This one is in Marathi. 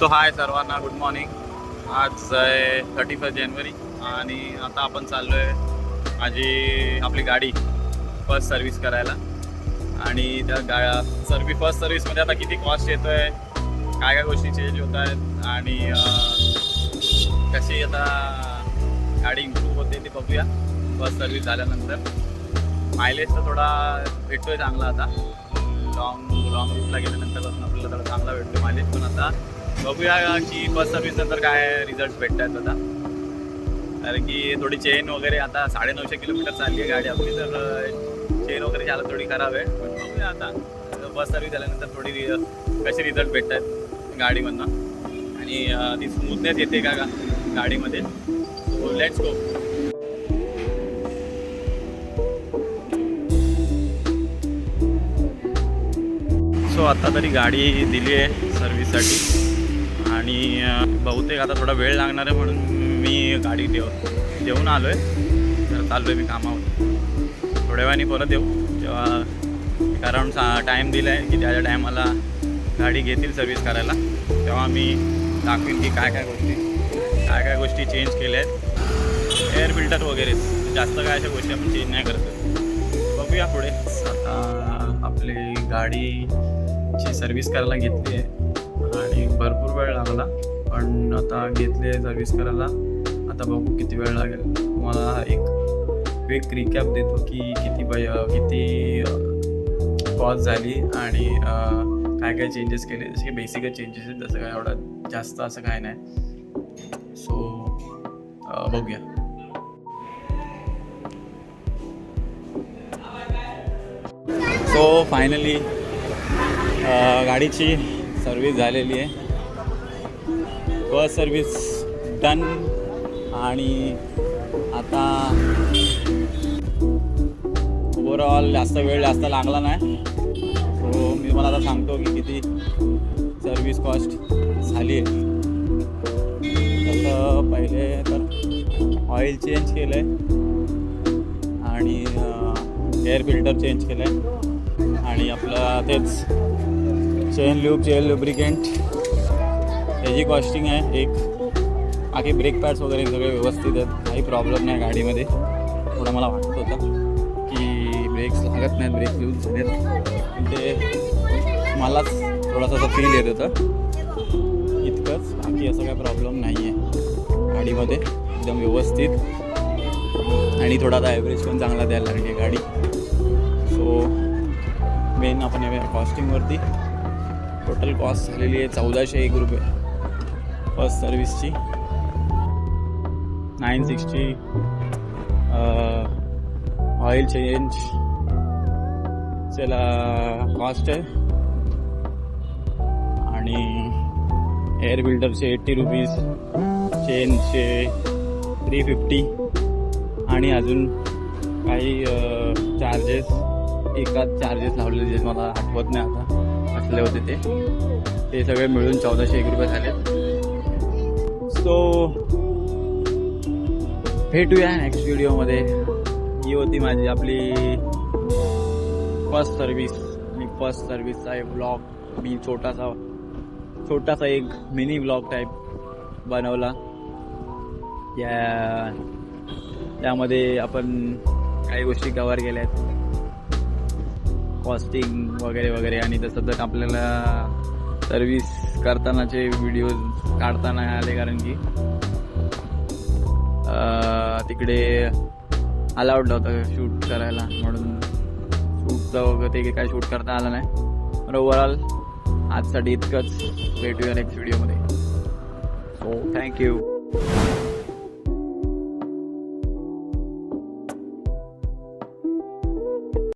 सो हाय सर्वांना, गुड मॉर्निंग. आज आहे 31 जानेवारी आणि आता आपण चाललो आहे आपली गाडी फर्स्ट सर्व्हिस करायला. आणि त्या फर्स्ट सर्व्हिसमध्ये आता किती कॉस्ट येतो आहे, काय काय गोष्टी चेंज होत आहेत आणि कशी आता गाडी इम्प्रूव्ह होते ते बघूया. फर्स्ट सर्व्हिस झाल्यानंतर मायलेज तर थोडा भेटतोय चांगला. आता लॉंग रूटला गेल्यानंतर आपल्याला थोडा चांगला भेटतो मायलेज. पण आता बघूया की फर्स्ट सर्व्हिस नंतर काय रिझल्ट भेटत आहेत आता. कारण की थोडी चेन वगैरे आता 950 किलोमीटर चालली आहे गाडी आपली, तर चेन वगैरे झालं थोडी खराब आहे. पण बघूया आता फर्स्ट सर्व्हिस झाल्यानंतर थोडी कसे रिझल्ट भेटत आहेत गाडीमधनं आणि ती स्मूथनेस येते का गाडीमध्ये. So let's go. सो आता तरी गाडी दिली आहे सर्व्हिससाठी आणि बहुतेक आता थोडा वेळ लागणार आहे, म्हणून मी गाडी देऊन आलो आहे. तर चाललो आहे मी कामावर. थोड्या वेळाने परत येऊ, जेव्हा अराऊंड टाईम दिला आहे की त्याच्या टायमाला गाडी घेतील सर्व्हिस करायला, तेव्हा मी दाखवीन की काय काय गोष्टी चेंज केल्या आहेत. एअर फिल्टर वगैरे जास्त काय अशा गोष्टी आपण चेंज नाही करत. बघूया पुढे. आता आपली गाडीची सर्व्हिस करायला घेतली आहे आणि भरपूर वेळ लागला, पण आता घेतली आहे सर्व्हिस करायला. आता बघू किती वेळ लागेल. मला एक क्विक रिकॅप देतो की किती कॉस्ट झाली आणि काय काय चेंजेस केले. जसे की बेसिकच चेंजेस आहेत, जसं काय एवढं जास्त असं काय नाही. सो बघूया. सो फायनली गाडीची सर्व्हिस झालेली आहे. फर्स्ट सर्व्हिस डन आणि आता ओव्हरऑल जास्त लागला नाही. सो मी मला आता सांगतो की किती सर्व्हिस कॉस्ट झाली आहे. तसं पहिले तर ऑइल चेंज केलं आहे आणि एअर फिल्टर चेंज केलं आहे आणि आपलं तेच चेन लुब्रिकेंट याची कॉस्टिंग आहे. बाकी ब्रेक पॅड्स वगैरे सगळे व्यवस्थित आहेत, काही प्रॉब्लेम नाही गाडीमध्ये. थोडं मला वाटत होतं की ब्रेक्स लागत नाहीत, ब्रेक लूज झालेत, ते मलाच थोडासा असं फील येत होतं. इतकंच, बाकी असं काही प्रॉब्लेम नाही आहे गाडीमध्ये. एकदम व्यवस्थित आणि थोडा आता ॲव्हरेज पण चांगला द्यायला लागली गाडी. सो मेन आपण या कॉस्टिंगवरती टोटल कॉस्ट झालेली आहे 1401 रुपये फर्स्ट सर्व्हिसची. 960 ऑइल चेंज ला कॉस्ट आहे आणि एअर फिल्टरचे 80 रुपीज, चेनचे 350 आणि अजून काही चार्जेस, एकाच चार्जेस लावलेले जे मला आठवत नाही आता असले होते ते सगळे मिळून 1401 रुपये झाले. सो भेटूया नेक्स्ट व्हिडिओमध्ये. ही होती माझी आपली फर्स्ट सर्व्हिस आणि फर्स्ट सर्व्हिसचा एक ब्लॉग मी छोटासा एक मिनी ब्लॉग टाईप बनवला. त्यामध्ये आपण काही गोष्टी कव्हर केल्या आहेत, कॉस्टिंग वगैरे आणि तसं तर आपल्याला सर्व्हिस करतानाचे व्हिडिओज काढता नाही आले, कारण की तिकडे अलाउड नव्हतं शूट करायला, म्हणून शूटचं वगैरे ते काही शूट करता आलं नाही. पण ओव्हरऑल आजसाठी इतकंच. भेटूया नेक्स्ट व्हिडिओमध्ये. So thank you.